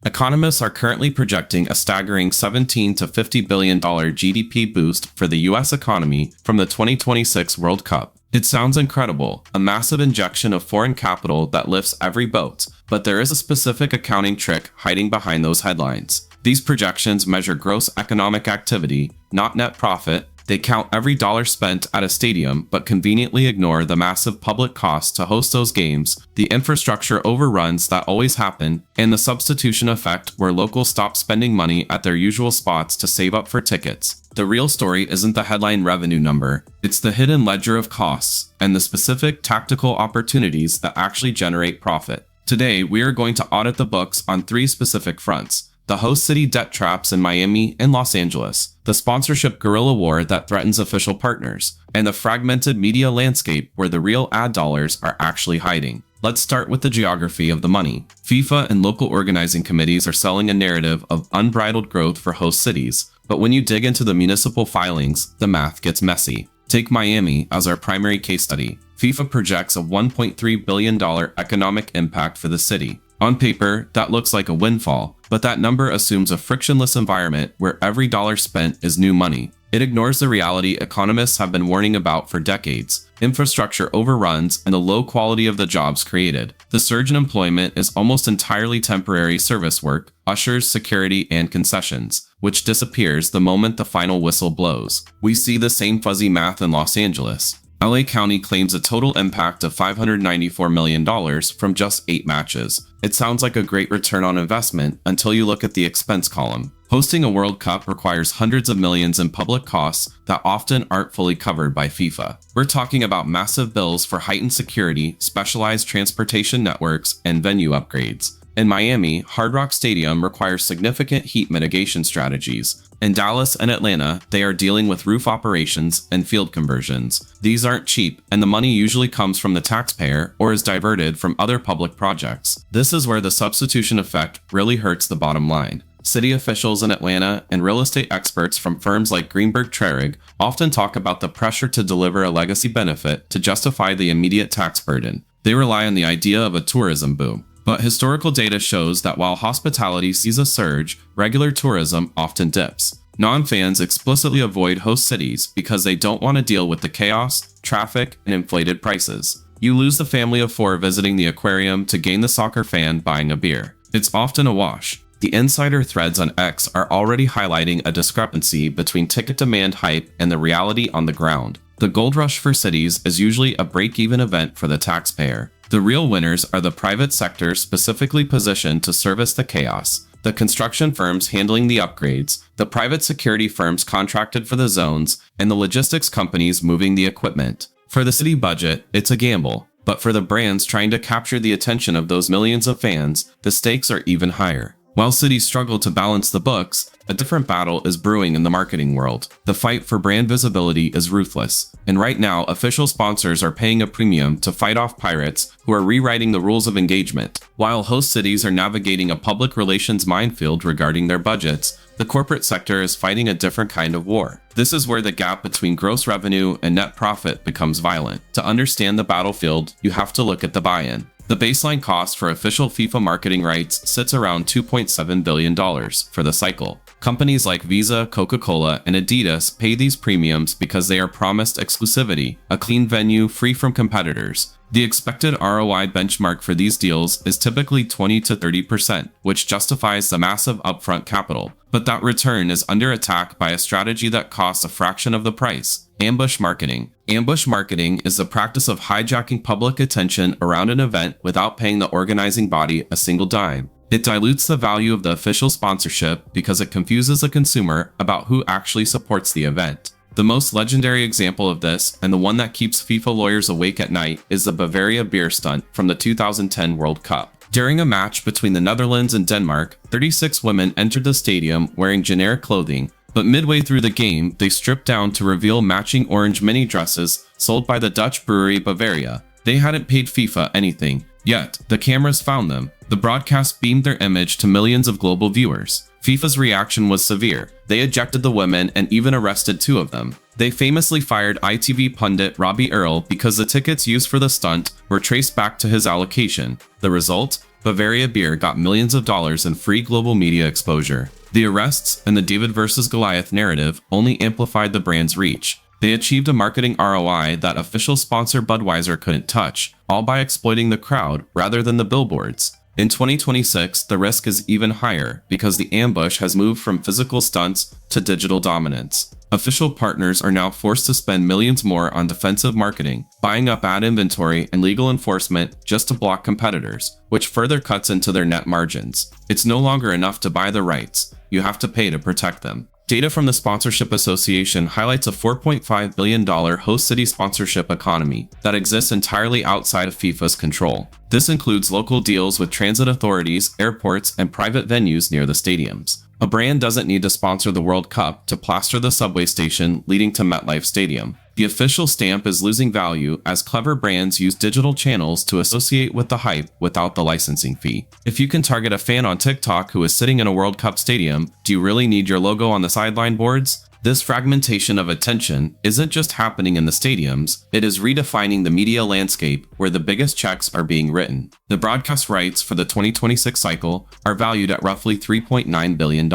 Economists are currently projecting a staggering $17 to $50 billion GDP boost for the US economy from the 2026 World Cup. It sounds incredible, a massive injection of foreign capital that lifts every boat, but there is a specific accounting trick hiding behind those headlines. These projections measure gross economic activity, not net profit. They count every dollar spent at a stadium, but conveniently ignore the massive public costs to host those games, the infrastructure overruns that always happen, and the substitution effect where locals stop spending money at their usual spots to save up for tickets. The real story isn't the headline revenue number, it's the hidden ledger of costs, and the specific tactical opportunities that actually generate profit. Today, we are going to audit the books on three specific fronts: the host city debt traps in Miami and Los Angeles, the sponsorship guerrilla war that threatens official partners, and the fragmented media landscape where the real ad dollars are actually hiding. Let's start with the geography of the money. FIFA and local organizing committees are selling a narrative of unbridled growth for host cities, but when you dig into the municipal filings, the math gets messy. Take Miami as our primary case study. FIFA projects a $1.3 billion economic impact for the city. On paper, that looks like a windfall, but that number assumes a frictionless environment where every dollar spent is new money. It ignores the reality economists have been warning about for decades: infrastructure overruns and the low quality of the jobs created. The surge in employment is almost entirely temporary service work, ushers, security, and concessions, which disappears the moment the final whistle blows. We see the same fuzzy math in Los Angeles. LA County claims a total impact of $594 million from just 8 matches. It sounds like a great return on investment until you look at the expense column. Hosting a World Cup requires hundreds of millions in public costs that often aren't fully covered by FIFA. We're talking about massive bills for heightened security, specialized transportation networks, and venue upgrades. In Miami, Hard Rock Stadium requires significant heat mitigation strategies. In Dallas and Atlanta, they are dealing with roof operations and field conversions. These aren't cheap, and the money usually comes from the taxpayer or is diverted from other public projects. This is where the substitution effect really hurts the bottom line. City officials in Atlanta and real estate experts from firms like Greenberg Traurig often talk about the pressure to deliver a legacy benefit to justify the immediate tax burden. They rely on the idea of a tourism boom. But historical data shows that while hospitality sees a surge, regular tourism often dips. Non-fans explicitly avoid host cities because they don't want to deal with the chaos, traffic, and inflated prices. You lose the family of 4 visiting the aquarium to gain the soccer fan buying a beer. It's often a wash. The insider threads on X are already highlighting a discrepancy between ticket demand hype and the reality on the ground. The gold rush for cities is usually a break-even event for the taxpayer. The real winners are the private sector specifically positioned to service the chaos, the construction firms handling the upgrades, the private security firms contracted for the zones, and the logistics companies moving the equipment. For the city budget, it's a gamble, but for the brands trying to capture the attention of those millions of fans, the stakes are even higher. While cities struggle to balance the books, a different battle is brewing in the marketing world. The fight for brand visibility is ruthless, and right now official sponsors are paying a premium to fight off pirates who are rewriting the rules of engagement. While host cities are navigating a public relations minefield regarding their budgets, the corporate sector is fighting a different kind of war. This is where the gap between gross revenue and net profit becomes violent. To understand the battlefield, you have to look at the buy-in. The baseline cost for official FIFA marketing rights sits around $2.7 billion for the cycle. Companies like Visa, Coca-Cola, and Adidas pay these premiums because they are promised exclusivity, a clean venue free from competitors. The expected ROI benchmark for these deals is typically 20 to 30%, which justifies the massive upfront capital. But that return is under attack by a strategy that costs a fraction of the price: ambush marketing. Ambush marketing is the practice of hijacking public attention around an event without paying the organizing body a single dime. It dilutes the value of the official sponsorship because it confuses the consumer about who actually supports the event. The most legendary example of this, and the one that keeps FIFA lawyers awake at night, is the Bavaria beer stunt from the 2010 World Cup. During a match between the Netherlands and Denmark, 36 women entered the stadium wearing generic clothing, but midway through the game, they stripped down to reveal matching orange mini dresses sold by the Dutch brewery Bavaria. They hadn't paid FIFA anything, yet the cameras found them. The broadcast beamed their image to millions of global viewers. FIFA's reaction was severe. They ejected the women and even arrested 2 of them. They famously fired ITV pundit Robbie Earle because the tickets used for the stunt were traced back to his allocation. The result? Bavaria Beer got millions of dollars in free global media exposure. The arrests and the David versus Goliath narrative only amplified the brand's reach. They achieved a marketing ROI that official sponsor Budweiser couldn't touch, all by exploiting the crowd rather than the billboards. In 2026, the risk is even higher because the ambush has moved from physical stunts to digital dominance. Official partners are now forced to spend millions more on defensive marketing, buying up ad inventory and legal enforcement just to block competitors, which further cuts into their net margins. It's no longer enough to buy the rights, you have to pay to protect them. Data from the Sponsorship Association highlights a $4.5 billion host city sponsorship economy that exists entirely outside of FIFA's control. This includes local deals with transit authorities, airports, and private venues near the stadiums. A brand doesn't need to sponsor the World Cup to plaster the subway station leading to MetLife Stadium. The official stamp is losing value as clever brands use digital channels to associate with the hype without the licensing fee. If you can target a fan on TikTok who is sitting in a World Cup stadium, do you really need your logo on the sideline boards? This fragmentation of attention isn't just happening in the stadiums, it is redefining the media landscape where the biggest checks are being written. The broadcast rights for the 2026 cycle are valued at roughly $3.9 billion.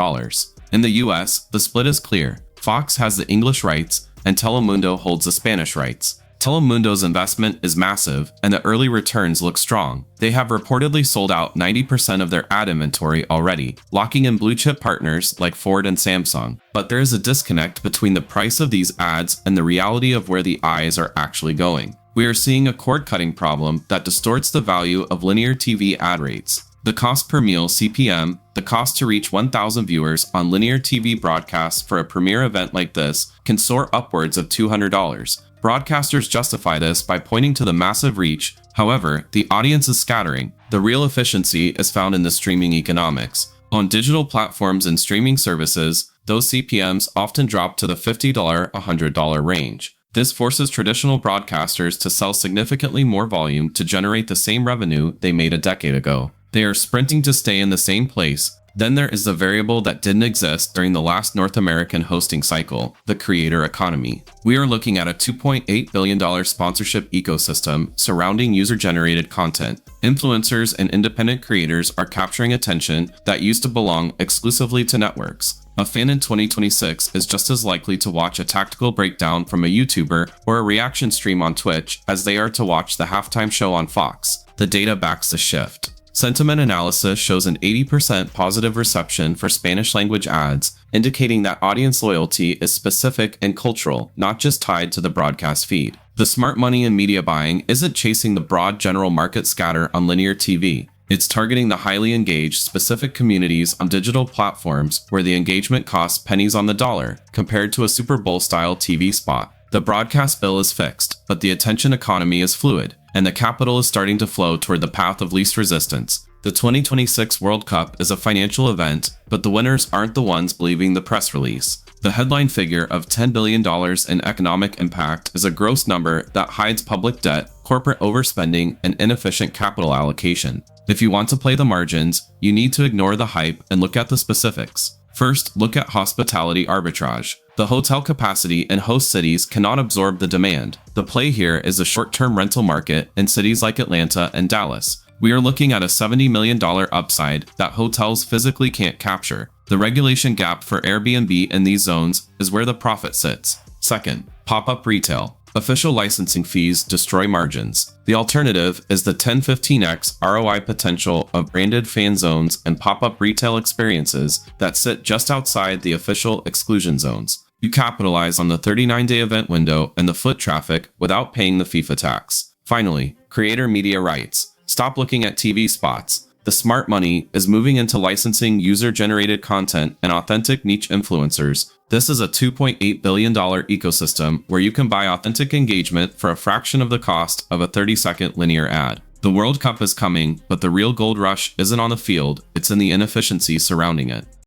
In the US, the split is clear. Fox has the English rights, and Telemundo holds the Spanish rights. Telemundo's investment is massive, and the early returns look strong. They have reportedly sold out 90% of their ad inventory already, locking in blue-chip partners like Ford and Samsung. But there is a disconnect between the price of these ads and the reality of where the eyes are actually going. We are seeing a cord-cutting problem that distorts the value of linear TV ad rates. The cost per meal (CPM), the cost to reach 1,000 viewers on linear TV broadcasts for a premier event like this, can soar upwards of $200. Broadcasters justify this by pointing to the massive reach. However, the audience is scattering. The real efficiency is found in the streaming economics. On digital platforms and streaming services, those CPMs often drop to the $50–$100 range. This forces traditional broadcasters to sell significantly more volume to generate the same revenue they made a decade ago. They are sprinting to stay in the same place. Then there is the variable that didn't exist during the last North American hosting cycle, the creator economy. We are looking at a $2.8 billion sponsorship ecosystem surrounding user-generated content. Influencers and independent creators are capturing attention that used to belong exclusively to networks. A fan in 2026 is just as likely to watch a tactical breakdown from a YouTuber or a reaction stream on Twitch as they are to watch the halftime show on Fox. The data backs the shift. Sentiment analysis shows an 80% positive reception for Spanish-language ads, indicating that audience loyalty is specific and cultural, not just tied to the broadcast feed. The smart money in media buying isn't chasing the broad general market scatter on linear TV. It's targeting the highly engaged, specific communities on digital platforms where the engagement costs pennies on the dollar, compared to a Super Bowl-style TV spot. The broadcast bill is fixed, but the attention economy is fluid, and the capital is starting to flow toward the path of least resistance. The 2026 World Cup is a financial event, but the winners aren't the ones believing the press release. The headline figure of $10 billion in economic impact is a gross number that hides public debt, corporate overspending, and inefficient capital allocation. If you want to play the margins, you need to ignore the hype and look at the specifics. First, look at hospitality arbitrage. The hotel capacity in host cities cannot absorb the demand. The play here is a short-term rental market in cities like Atlanta and Dallas. We are looking at a $70 million upside that hotels physically can't capture. The regulation gap for Airbnb in these zones is where the profit sits. Second, pop-up retail. Official licensing fees destroy margins. The alternative is the 10–15x ROI potential of branded fan zones and pop-up retail experiences that sit just outside the official exclusion zones. You capitalize on the 39-day event window and the foot traffic without paying the FIFA tax. Finally, creator media rights. Stop looking at TV spots. The smart money is moving into licensing user-generated content and authentic niche influencers. This is a $2.8 billion ecosystem where you can buy authentic engagement for a fraction of the cost of a 30-second linear ad. The World Cup is coming, but the real gold rush isn't on the field, it's in the inefficiency surrounding it.